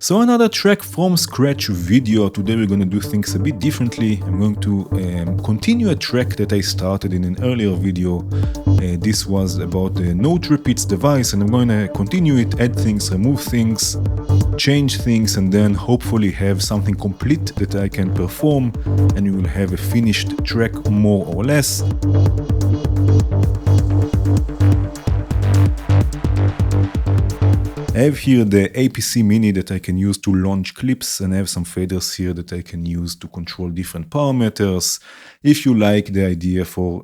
So another track from scratch video. Today we're going to do things a bit differently. I'm going to continue a track that I started in an earlier video. This was about the note repeats device, and I'm going to continue it, add things, remove things, change things, and then hopefully have something complete that I can perform, and you will have a finished track more or less. I have here the APC Mini that I can use to launch clips, and I have some faders here that I can use to control different parameters. If you like the idea for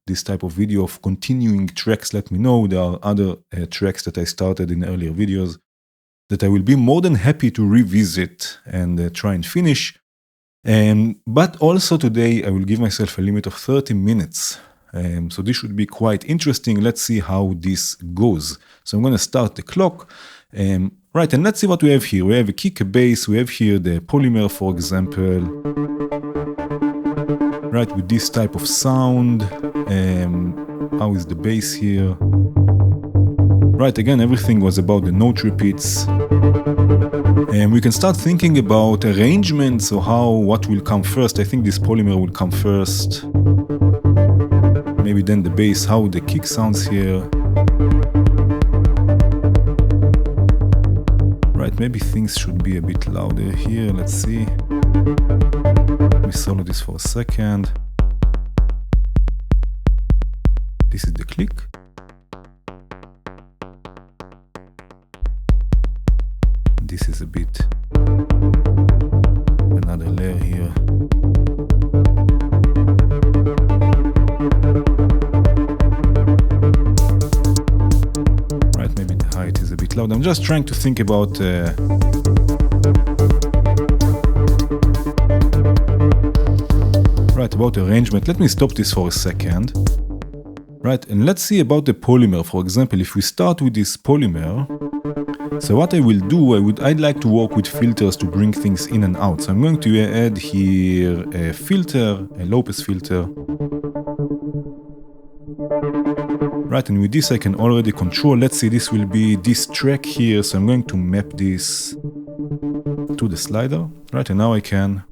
this type of video of continuing tracks, let me know. There are other tracks that I started in earlier videos that I will be more than happy to revisit and try and finish. But also today I will give myself a limit of 30 minutes. So this should be quite interesting. Let's see how this goes. So I'm going to start the clock. Right, and let's see what we have here. We have a kick, a bass. We have here the polymer, for example. Right, with this type of sound. How is the bass here? Right, again, everything was about the note repeats. And we can start thinking about arrangements, or what will come first. I think this polymer will come first. Maybe then the bass, how the kick sounds here. Right, maybe things should be a bit louder here. Let's see. Let me solo this for a second. This is the click. This is a bit another layer here. Right, maybe the height is a bit loud. I'm just trying to think about about arrangement. Let me stop this for a second. Right, and let's see about the polymer. For example, if we start with this polymer, so what I will do, I'd like to work with filters to bring things in and out. So I'm going to add here a filter, a low pass filter. Right, and with this I can already control. Let's see, this will be this track here. So I'm going to map this to the slider. Right, and now I can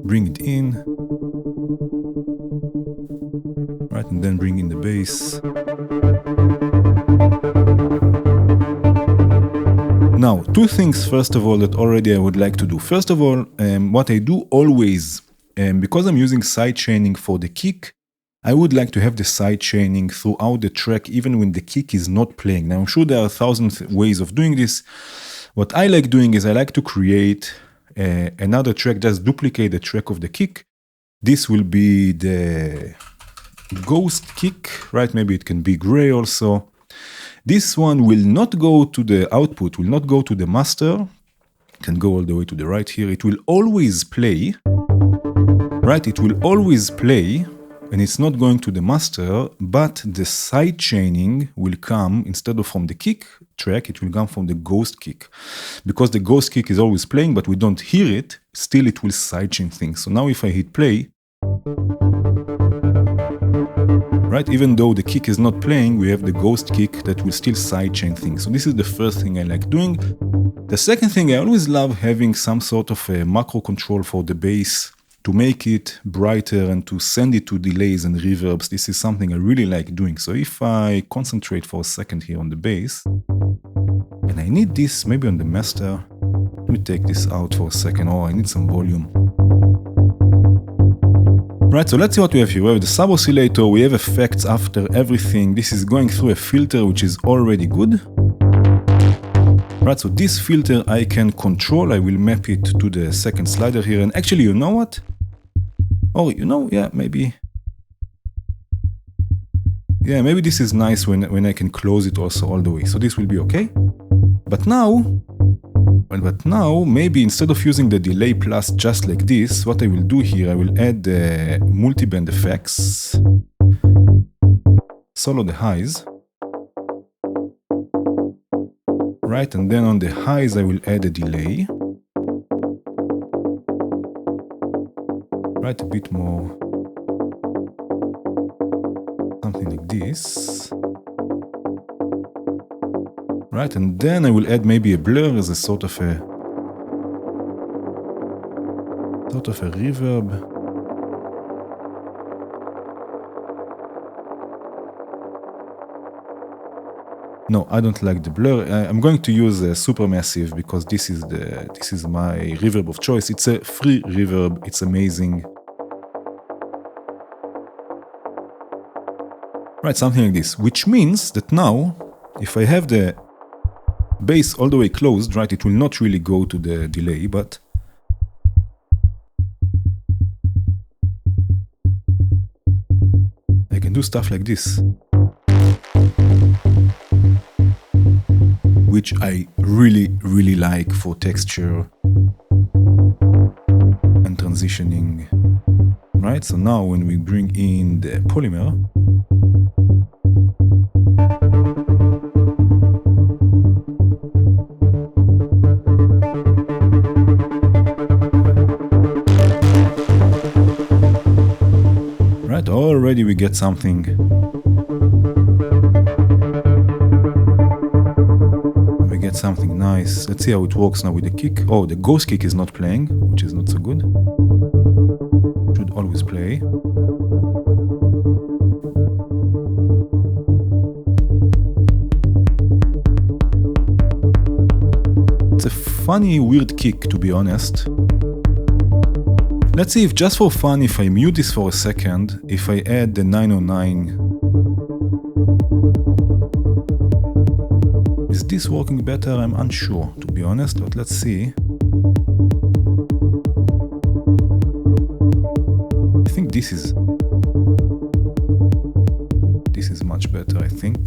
bring it in. Right, and then bring in the bass. Now, two things, first of all, that already I would like to do. First of all, what I do always, because I'm using side chaining for the kick, I would like to have the side chaining throughout the track, even when the kick is not playing. Now, I'm sure there are 1,000 ways of doing this. What I like doing is I like to create another track, just duplicate the track of the kick. This will be the ghost kick, right? Maybe it can be gray also. This one will not go to the output, will not go to the master. It can go all the way to the right here. It will always play, right? It will always play, and it's not going to the master, but the side chaining will come, instead of from the kick track, it will come from the ghost kick. Because the ghost kick is always playing, but we don't hear it, still it will side chain things. So now if I hit play, right, even though the kick is not playing, we have the ghost kick that will still sidechain things. So this is the first thing I like doing. The second thing, I always love having some sort of a macro control for the bass to make it brighter and to send it to delays and reverbs. This is something I really like doing. So if I concentrate for a second here on the bass, and I need this maybe on the master, let me take this out for a second. Oh, I need some volume. Right, so let's see what we have here. We have the sub oscillator, we have effects after everything. This is going through a filter which is already good. Right, so this filter I can control. I will map it to the second slider here. And actually, you know what? Oh, you know, yeah, maybe. Yeah, maybe this is nice when I can close it also all the way. So this will be okay. But now, maybe instead of using the delay plus just like this, what I will do here, I will add the multiband effects, solo the highs, right, and then on the highs I will add a delay, right, a bit more, something like this. Right, and then I will add maybe a blur as a sort of a reverb. No, I don't like the blur. I'm going to use a supermassive because this is my reverb of choice. It's a free reverb. It's amazing. Right, something like this, which means that now, if I have the bass all the way closed, right, it will not really go to the delay, but I can do stuff like this, which I really, really like for texture and transitioning. Right, so now when we bring in the polymer, right, already we get something. We get something nice. Let's see how it works now with the kick. Oh, the ghost kick is not playing, which is not so good. Should always play. It's a funny, weird kick, to be honest. Let's see if just for fun, if I mute this for a second, if I add the 909. Is this working better? I'm unsure, to be honest, but let's see. I think this is much better, I think.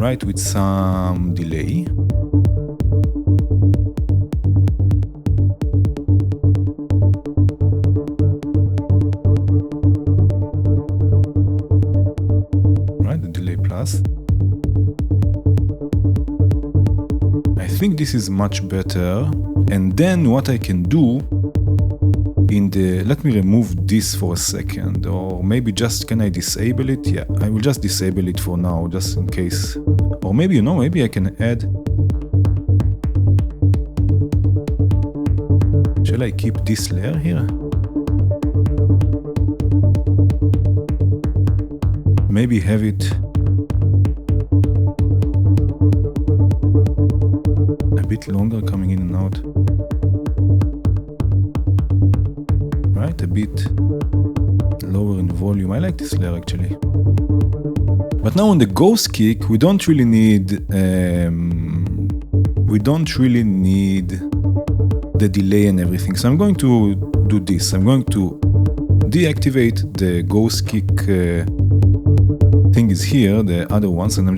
Right, with some delay. Right, the delay plus. I think this is much better. And then what I can do let me remove this for a second, or maybe just, can I disable it? Yeah, I will just disable it for now, just in case. Or maybe, maybe I can add. Shall I keep this layer here? Maybe have it a bit longer coming in and out. Right, a bit lower in volume. I like this layer actually. But now on the ghost kick, we don't really need the delay and everything. So I'm going to do this. I'm going to deactivate the ghost kick thing is here, the other ones, and I'm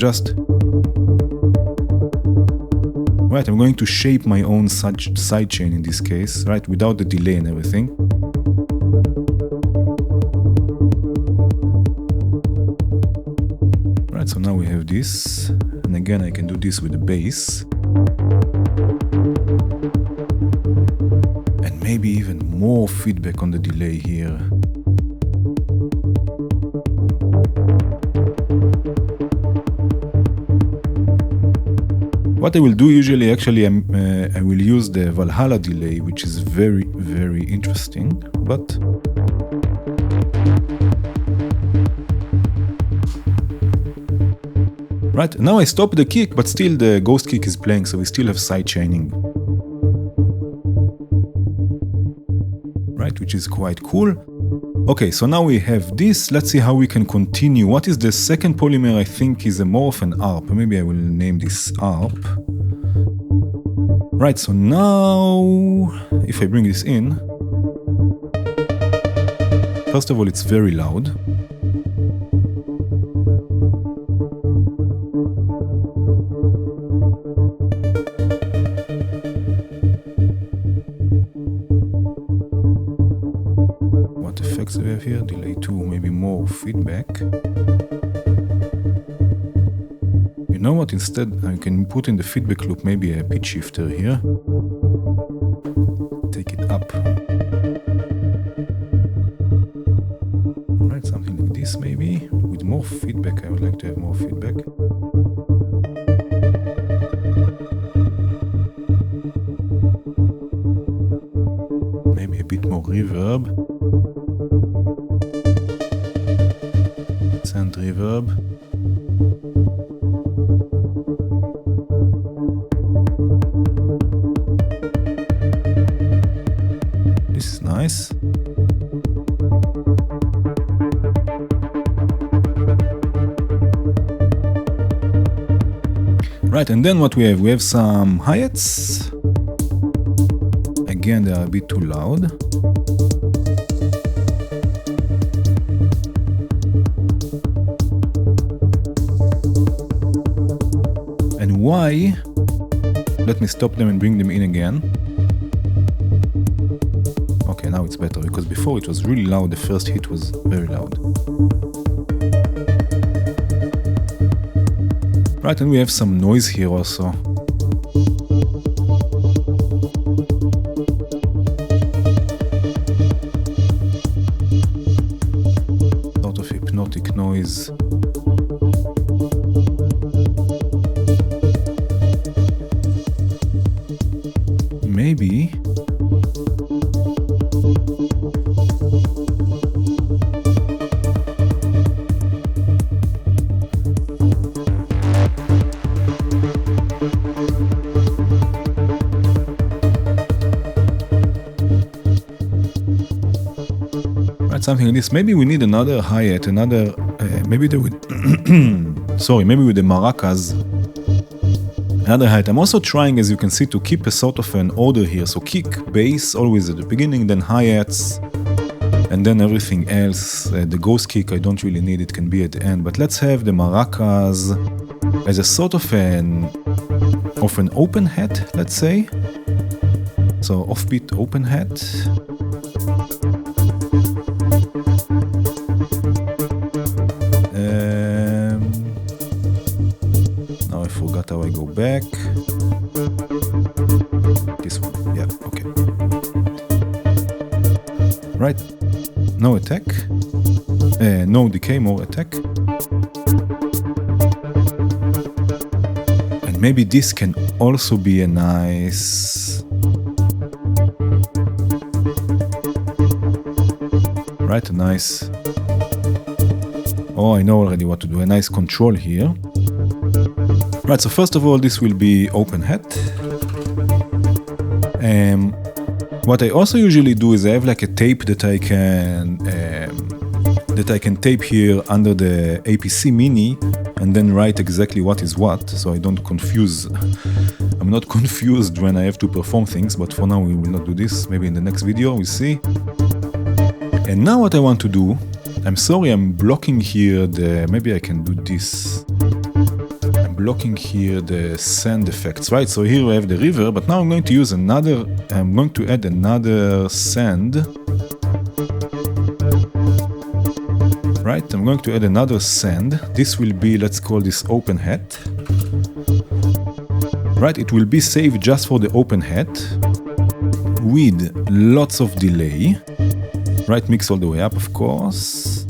going to shape my own sidechain in this case, right, without the delay and everything. Right, so now we have this, and again I can do this with the bass. And maybe even more feedback on the delay here. What I will do usually, actually, I will use the Valhalla delay, which is very, very interesting, but right, now I stop the kick, but still the ghost kick is playing, so we still have sidechaining. Right, which is quite cool. Okay, so now we have this. Let's see how we can continue. What is the second polymer? I think is a more of an ARP. Maybe I will name this ARP. Right, so now, if I bring this in, first of all, it's very loud. We have here delay 2, maybe more feedback. You know what, instead I can put in the feedback loop maybe a pitch shifter here, take it up, right, something like this maybe, with more feedback. I would like to have more feedback. Maybe a bit more reverb. Send reverb. This is nice. Right, and then what we have? We have some hi-hats. Again, they are a bit too loud. And why? Let me stop them and bring them in again. Okay, now it's better, because before it was really loud. The first hit was very loud. Right, and we have some noise here also. Sort of hypnotic noise. Maybe. Something like this. Maybe we need another hi-hat, another, maybe they would, sorry, maybe with the maracas, another hi-hat. I'm also trying, as you can see, to keep a sort of an order here. So kick, bass, always at the beginning, then hi-hats, and then everything else. The ghost kick, I don't really need, it can be at the end. But let's have the maracas as a sort of an open hat, let's say. So offbeat open hat. Now I forgot how I go back. This one, yeah, okay. Right, no attack. No decay, more attack. And maybe this can also be a nice... Right, a nice... Oh, I know already what to do. A nice control here. Right, so first of all, this will be open hat. What I also usually do is I have like a tape that I can tape here under the APC Mini and then write exactly what is what, so I don't confuse. I'm not confused when I have to perform things, but for now we will not do this. Maybe in the next video we'll see. And now what I want to do, I'm sorry, I'm blocking here the, maybe I can do this. I'm blocking here the sand effects, right? So here we have the river, but now I'm going to use another, I'm going to add another sand. Right, I'm going to add another sand. This will be, let's call this open hat. Right, it will be saved just for the open hat with lots of delay. Right, mix all the way up, of course.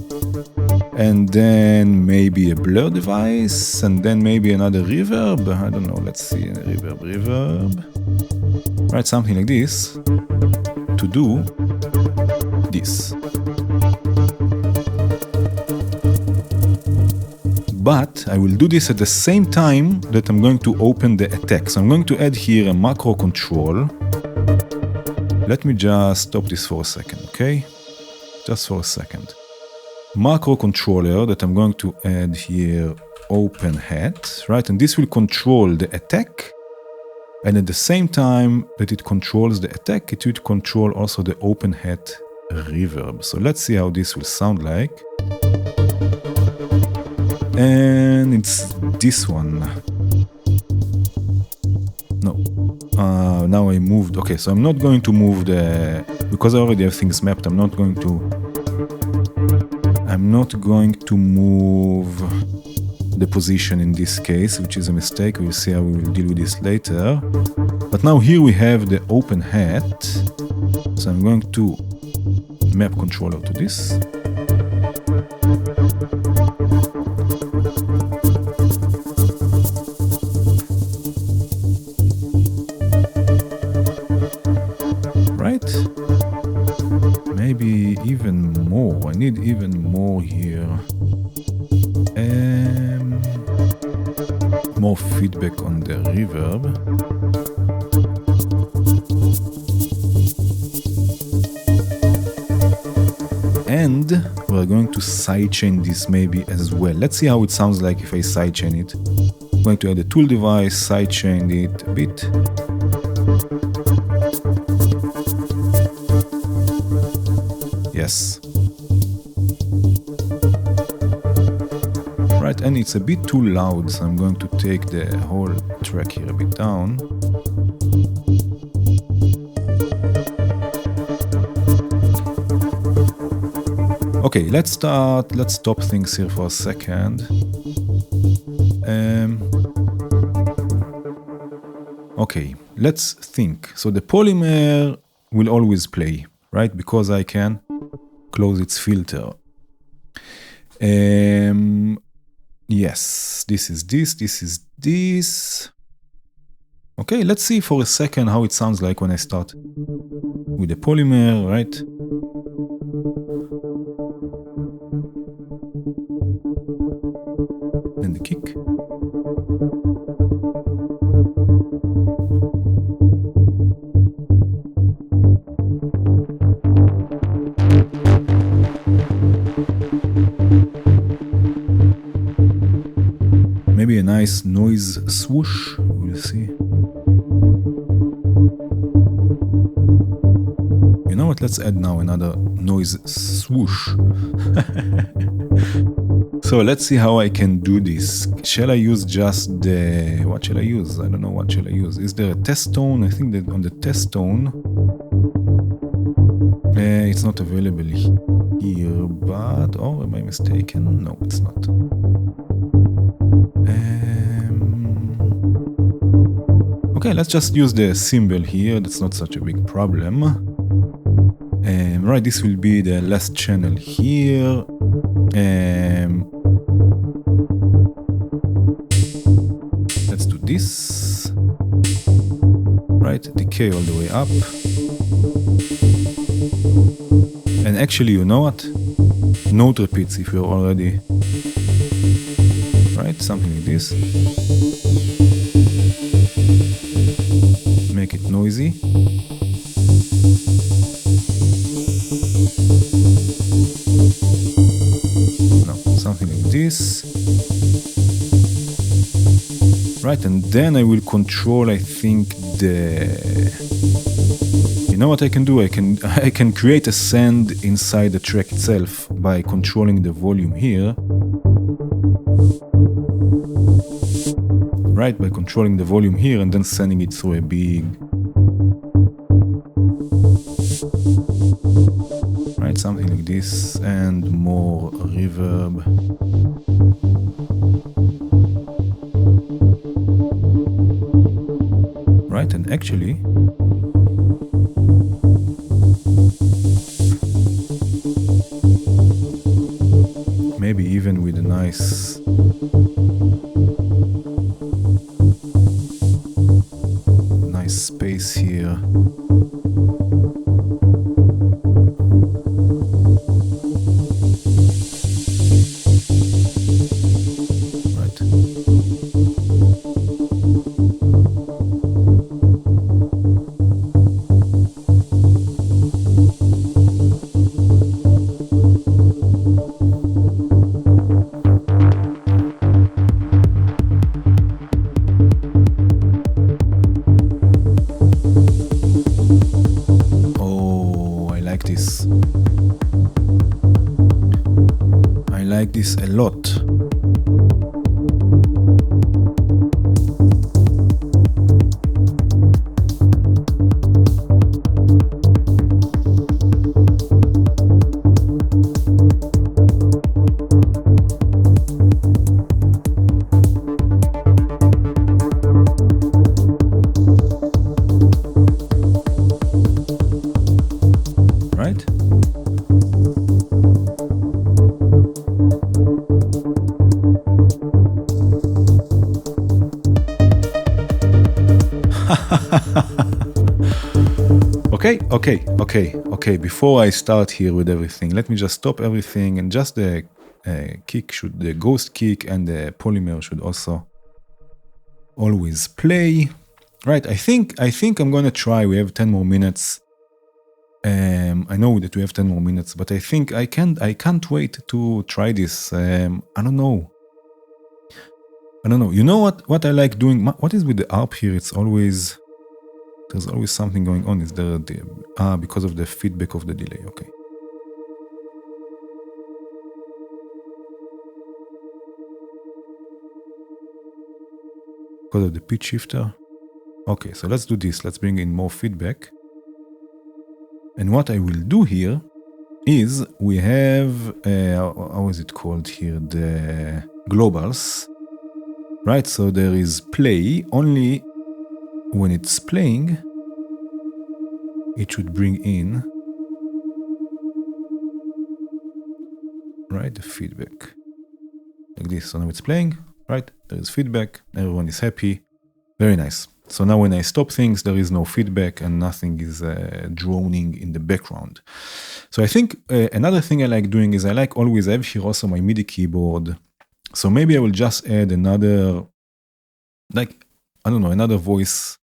And then maybe a blur device, and then maybe another reverb. I don't know, let's see, reverb. Right, something like this. To do this. But I will do this at the same time that I'm going to open the attack. So I'm going to add here a macro control. Let me just stop this for a second, okay? Just for a second. Macro controller that I'm going to add here, open hat, right? And this will control the attack. And at the same time that it controls the attack, it will control also the open hat reverb. So let's see how this will sound like. And it's this one. No. Now I moved. Okay, so I'm not going to move the... Because I already have things mapped, I'm not going to move the position in this case, which is a mistake. We'll see how we will deal with this later. But now here we have the open hat. So I'm going to map controller to this. need even more here. More feedback on the reverb. And we're going to sidechain this maybe as well. Let's see how it sounds like if I sidechain it. I'm going to add a tool device, sidechain it a bit. Yes. Right, and it's a bit too loud, so I'm going to take the whole track here a bit down. Okay, let's stop things here for a second. Okay, let's think. So the polymer will always play, right? Because I can close its filter. Yes, this is this. Okay, let's see for a second how it sounds like when I start with the polymer, right? And the kick. Maybe a nice noise swoosh, we'll see. You know what, let's add now another noise swoosh. So let's see how I can do this. Shall I use just the... what shall I use? I don't know what shall I use. Is there a test tone? I think that on the test tone... it's not available here, but... oh, am I mistaken? No, it's not. Okay, let's just use the symbol here. That's not such a big problem. Right, this will be the last channel here. Let's do this. Right, decay all the way up. And actually, you know what? Note repeats if you're already... right, something like this. Make it noisy. No, something like this. Right, and then I will control, I think, you know what I can do? I can create a send inside the track itself by controlling the volume here. Right, by controlling the volume here and then sending it through a big... right, something like this, and more reverb. Right, and actually... maybe even with a nice... space here. Right. I like this a lot. Right? Okay, Okay. Before I start here with everything, let me just stop everything, and just the the ghost kick and the polymer should also always play. Right, I think I'm gonna try. We have 10 more minutes. I know that we have 10 more minutes, but I think I can't wait to try this. I don't know. You know what I like doing? What is with the ARP here? There's always something going on. Is there because of the feedback of the delay? Okay. Because of the pitch shifter. Okay, so let's do this. Let's bring in more feedback. And what I will do here is we have, how is it called here? The globals, right? So there is play. Only when it's playing, it should bring in, right, the feedback. Like this. So now it's playing, right? There is feedback. Everyone is happy. Very nice. So now when I stop things, there is no feedback and nothing is droning in the background. So I think another thing I like doing is I have here also my MIDI keyboard. So maybe I will just add another, another voice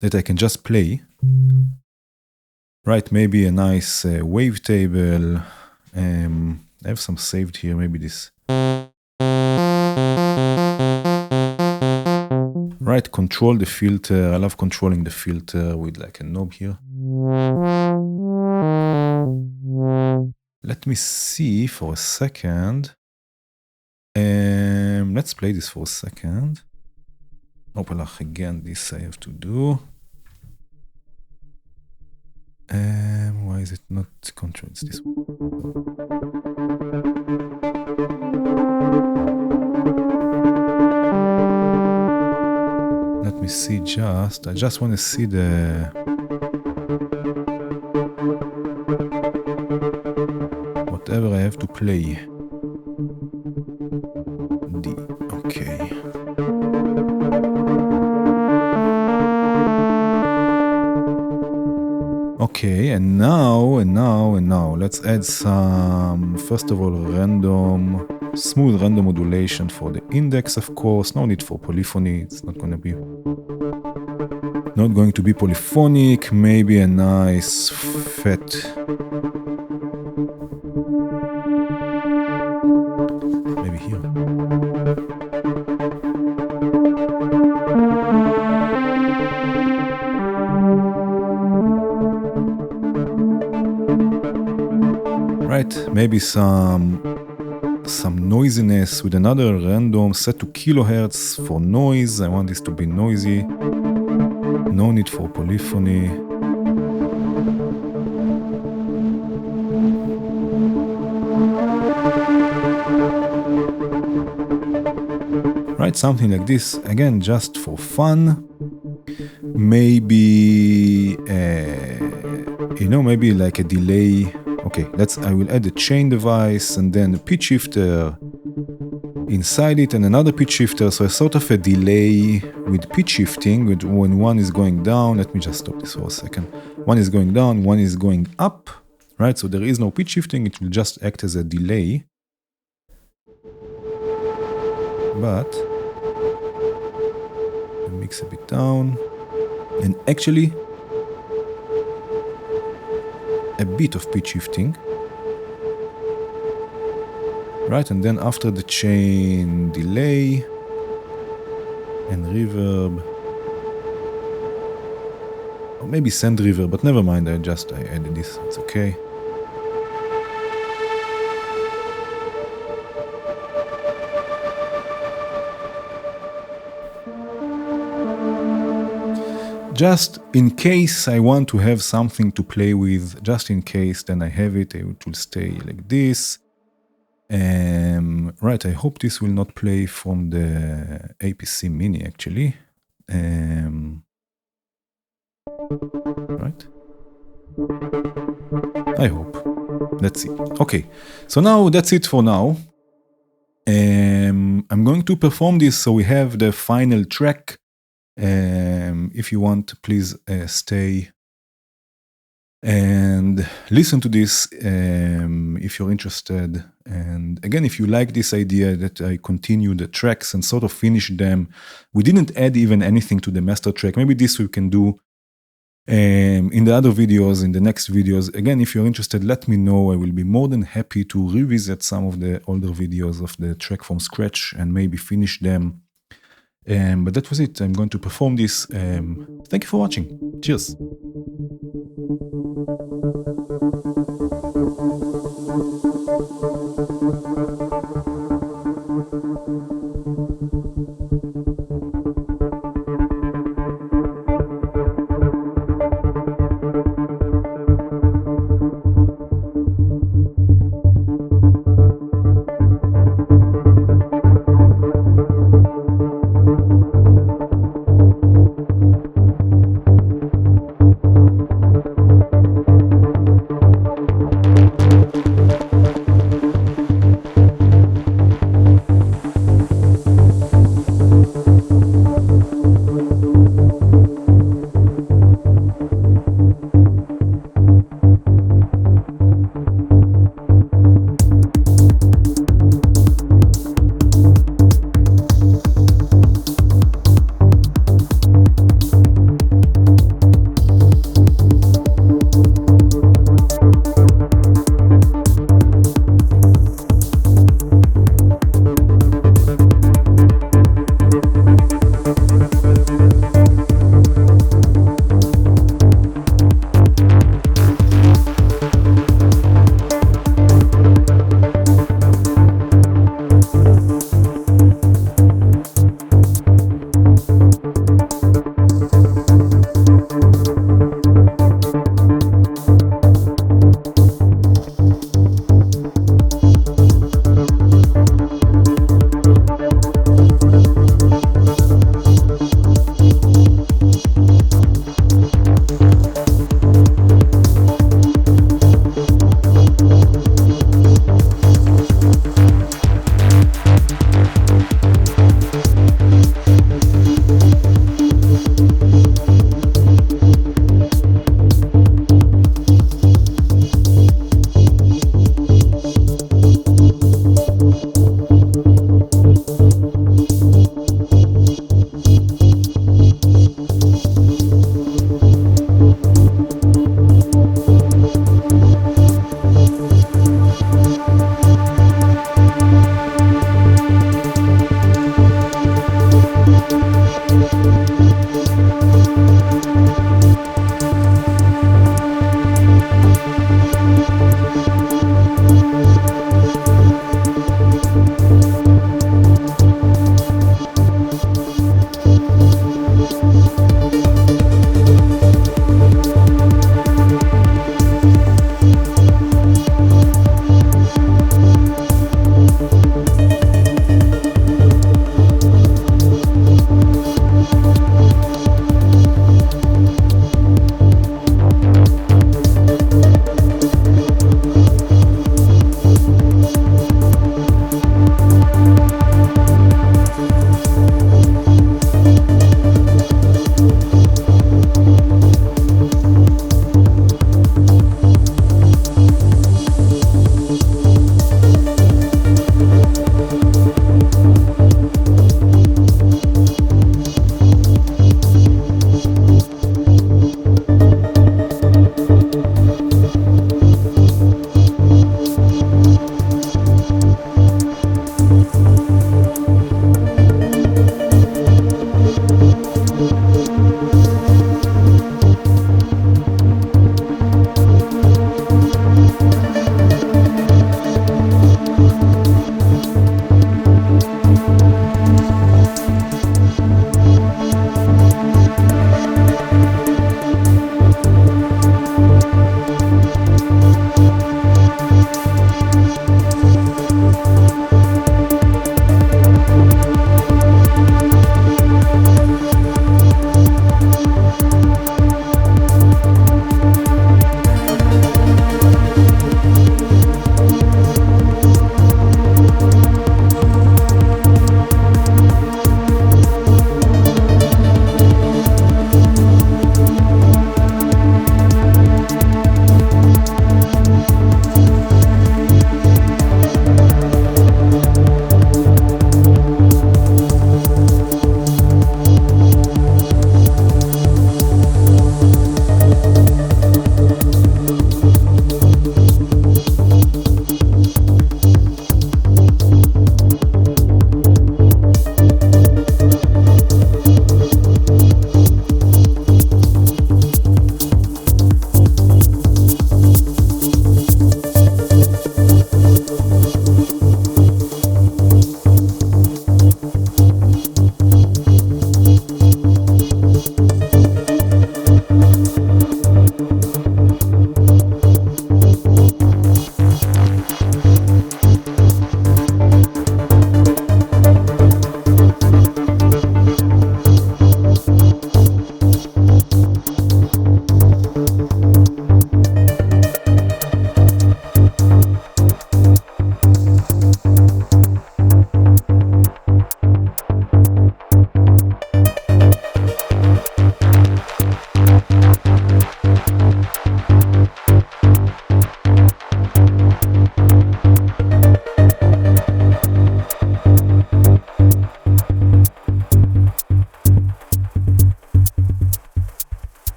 that I can just play. Right, maybe a nice wavetable. I have some saved here, maybe this. Right, control the filter. I love controlling the filter with like a knob here. Let me see for a second. Let's play this for a second. Opalach again, this I have to do. Why is it not control? It's this one. Let me see I just want to see whatever I have to play. Okay. Okay, and now, let's add some, first of all, smooth random modulation for the index, of course. No need for polyphony. It's not going to be polyphonic. Maybe a nice fat. Maybe here. Right, maybe some noisiness with another random set to kilohertz for noise. I want this to be noisy. No need for polyphony. Right, something like this. Again, just for fun. Maybe, maybe like a delay. Okay, I will add a chain device and then a pitch shifter inside it and another pitch shifter. So a sort of a delay with pitch shifting when one is going down. Let me just stop this for a second. One is going down, one is going up, right? So there is no pitch shifting. It will just act as a delay. But I'll mix a bit down and actually a bit of pitch shifting, right? And then after the chain, delay and reverb, or maybe send reverb, but never mind. I added this. It's okay. Just in case I want to have something to play with, just in case, then I have it. It will stay like this. Right, I hope this will not play from the APC Mini, actually. Right? I hope. Let's see. Okay, so now that's it for now. I'm going to perform this, so we have the final track. If you want, please stay and listen to this if you're interested. And again, if you like this idea that I continue the tracks and sort of finish them, we didn't add even anything to the master track. Maybe this we can do in the other videos, in the next videos. Again, if you're interested, let me know. I will be more than happy to revisit some of the older videos of the track from scratch and maybe finish them. But that was it. I'm going to perform this. Thank you for watching. Cheers.